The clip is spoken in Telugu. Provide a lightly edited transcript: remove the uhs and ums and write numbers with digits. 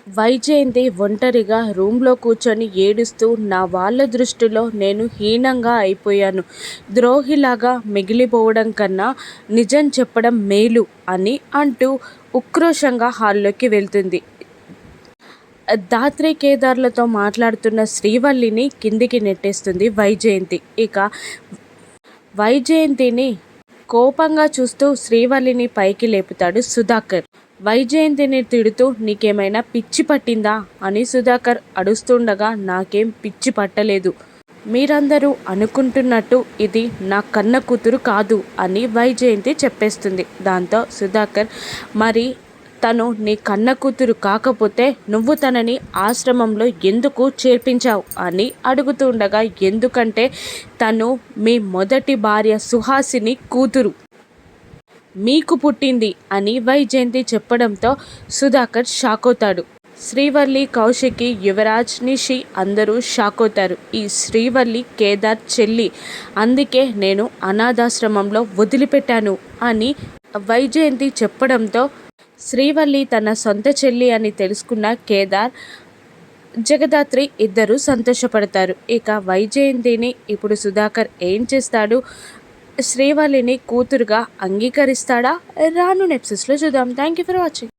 వైజయంతి ఒంటరిగా రూమ్లో కూర్చొని ఏడుస్తూ నా వాళ్ళ దృష్టిలో నేను హీనంగా అయిపోయాను, ద్రోహిలాగా మిగిలిపోవడం కన్నా నిజం చెప్పడం మేలు అని అంటూ ఉక్రోషంగా హాల్లోకి వెళ్తుంది. ధాత్రి కేదార్లతో మాట్లాడుతున్న శ్రీవల్లిని కిందికి నెట్టేస్తుంది వైజయంతి. ఇక వైజయంతిని కోపంగా చూస్తూ శ్రీవల్లిని పైకి లేపుతాడు సుధాకర్. వైజయంతిని తిడుతూ నీకేమైనా పిచ్చి పట్టిందా అని సుధాకర్ అడుస్తుండగా నాకేం పిచ్చి పట్టలేదు, మీరందరూ అనుకుంటున్నట్టు ఇది నా కన్న కూతురు కాదు అని వైజయంతి చెప్పేస్తుంది. దాంతో సుధాకర్ మరి తను నీ కన్న కూతురు కాకపోతే నువ్వు తనని ఆశ్రమంలో ఎందుకు చేర్పించావు అని అడుగుతుండగా ఎందుకంటే తను మీ మొదటి భార్య సుహాసిని కూతురు, మీకు పుట్టింది అని వైజయంతి చెప్పడంతో సుధాకర్ షాక్ అవుతాడు. శ్రీవల్లి, కౌశికి, యువరాజ్, నిషి అందరూ షాక్ అవుతారు. ఈ శ్రీవల్లి కేదార్ చెల్లి, అందుకే నేను అనాథాశ్రమంలో వదిలిపెట్టాను అని వైజయంతి చెప్పడంతో శ్రీవల్లి తన సొంత చెల్లి అని తెలుసుకున్న కేదార్, జగదాత్రి ఇద్దరు సంతోషపడతారు. ఇక వైజయంతిని ఇప్పుడు సుధాకర్ ఏం చేస్తాడు, శ్రీవల్లిని కూతురుగా అంగీకరిస్తాడా? రాను ఎపిసోడ్స్లో చూద్దాం. Thank you for watching.